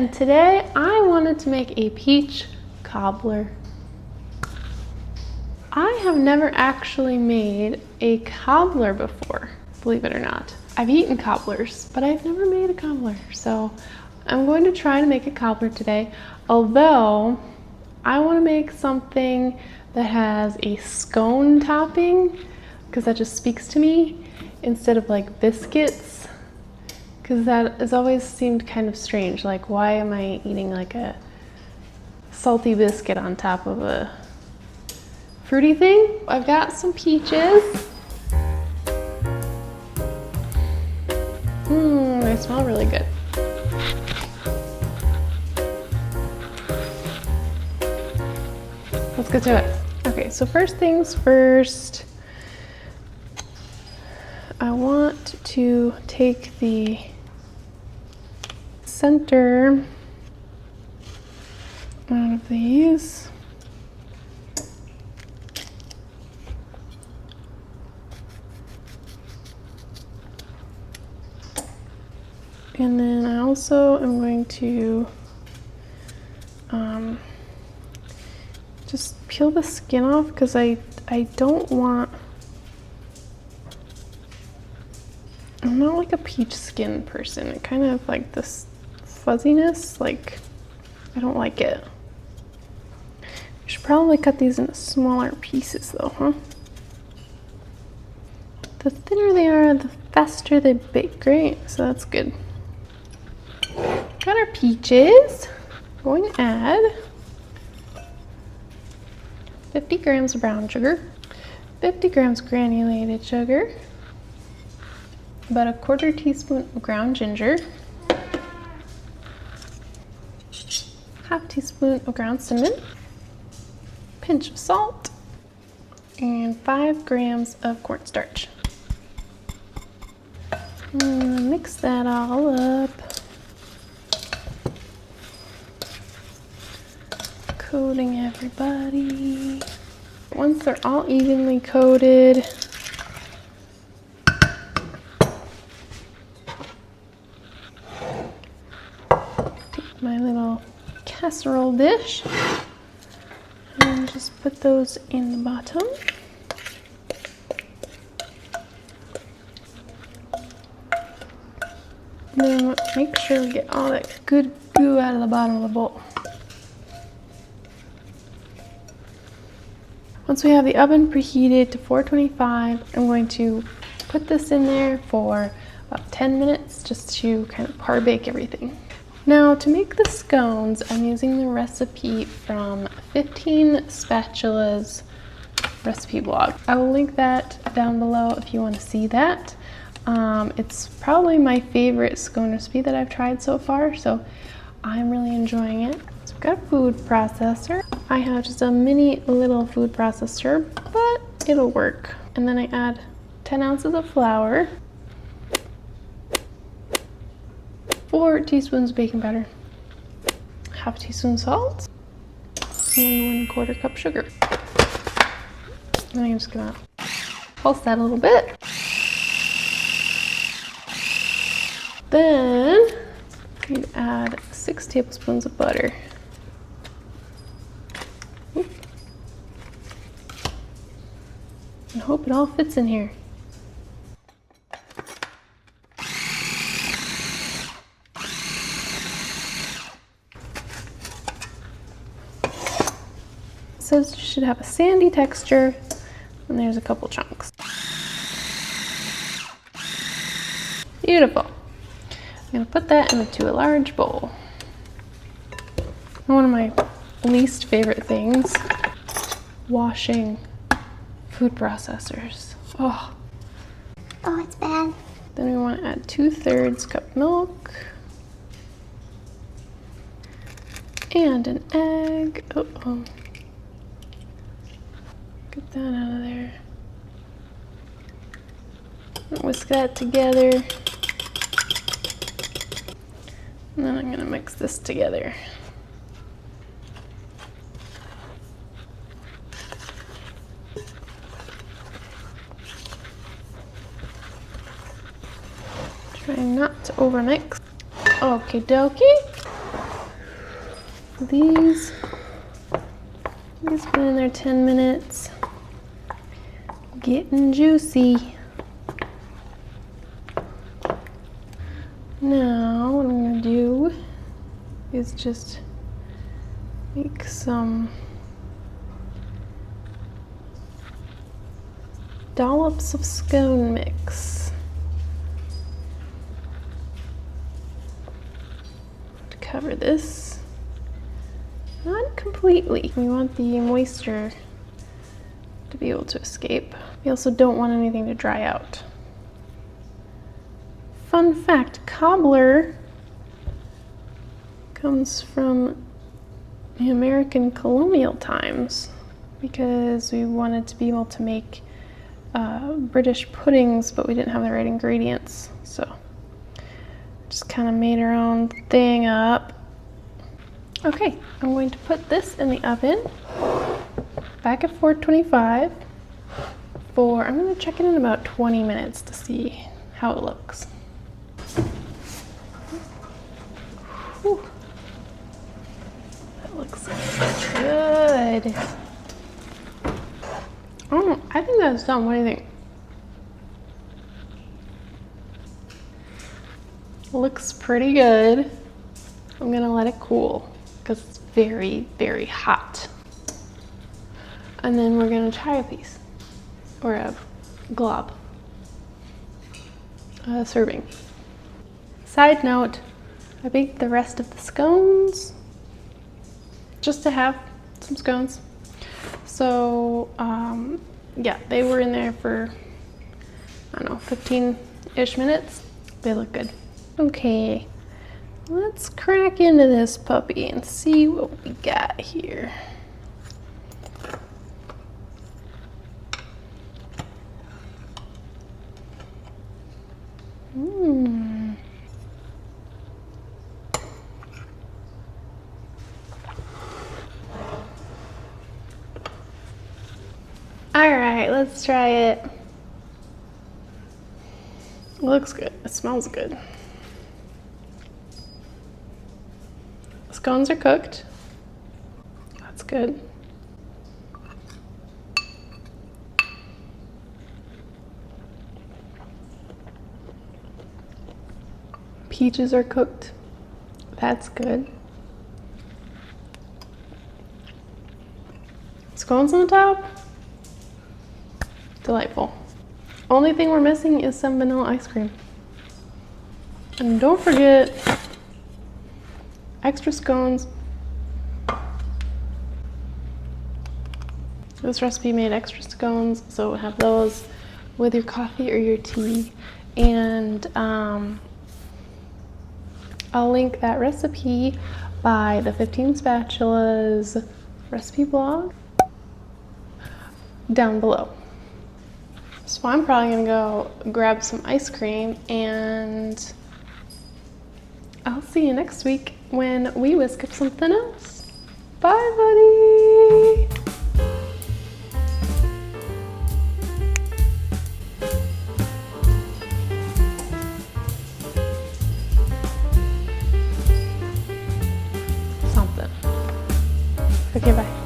and today I wanted to make a peach cobbler. I have never actually made a cobbler before, believe it or not. I've eaten cobblers, but I've never made a cobbler, so I'm going to try to make a cobbler today, although I want to make something that has a scone topping, because that just speaks to me, instead of like biscuits, because that has always seemed kind of strange. Like, why am I eating like a salty biscuit on top of a fruity thing? I've got some peaches. They smell really good. Let's get to it. Okay, so first things first, I want to take the center out of these. And then I also am going to just peel the skin off, because I don't want, I'm not like a peach skin person. It kind of like this fuzziness, like I don't like it. I should probably cut these into smaller pieces though, huh? The thinner they are, the faster they bake, right? So that's good. Got our peaches. Going to add 50 grams of brown sugar, 50 grams granulated sugar, about a 1/4 teaspoon of ground ginger, 1/2 teaspoon of ground cinnamon, pinch of salt, and 5 grams of cornstarch. Mix that all up. Coating everybody. Once they're all evenly coated, take my little casserole dish and just put those in the bottom. Then make sure we get all that good goo out of the bottom of the bowl. Once we have the oven preheated to 425, I'm going to put this in there for about 10 minutes just to kind of par bake everything. Now to make the scones, I'm using the recipe from 15 Spatulas recipe blog. I will link that down below if you want to see that. It's probably my favorite scone recipe that I've tried so far, so I'm really enjoying it. So I've got a food processor. I have just a mini little food processor, but it'll work. And then I add 10 ounces of flour, 4 teaspoons of baking powder, 1/2 teaspoon salt, and 1/4 cup sugar. And I'm just gonna pulse that a little bit. Then you add 6 tablespoons of butter. And hope it all fits in here. It says you should have a sandy texture, and there's a couple chunks. Beautiful. I'm gonna put that into a large bowl. One of my least favorite things, washing food processors. Oh, it's bad. Then we want to add 2/3 cup milk and an egg. Oh. Get that out of there. Whisk that together. And then I'm gonna mix this together. Try not to overmix. Okie dokie. These been in there 10 minutes. Getting juicy. Now what I'm gonna do is just make some dollops of scone mix to cover this. Not completely. We want the moisture to be able to escape. We also don't want anything to dry out. Fun fact, cobbler comes from the American colonial times because we wanted to be able to make British puddings, but we didn't have the right ingredients. So just kind of made our own thing up. Okay, I'm going to put this in the oven back at 425 for, I'm going to check it in about 20 minutes to see how it looks. Whew. That looks good. Oh, I think that's done. What do you think? Looks pretty good. I'm gonna let it cool because it's very, very hot. And then we're gonna try a piece or a glob, a serving. Side note, I baked the rest of the scones just to have some scones. So yeah, they were in there for, I don't know, 15-ish minutes. They look good. Okay, let's crack into this puppy and see what we got here. All right, let's try it. It looks good. It smells good. Scones are cooked. That's good. Peaches are cooked. That's good. Scones on the top. Delightful. Only thing we're missing is some vanilla ice cream. And don't forget extra scones. This recipe made extra scones, so have those with your coffee or your tea. And I'll link that recipe by the 15 Spatulas recipe blog down below. So I'm probably gonna go grab some ice cream, and I'll see you next week when we whisk up something else. Bye, buddy! Something. Okay, bye.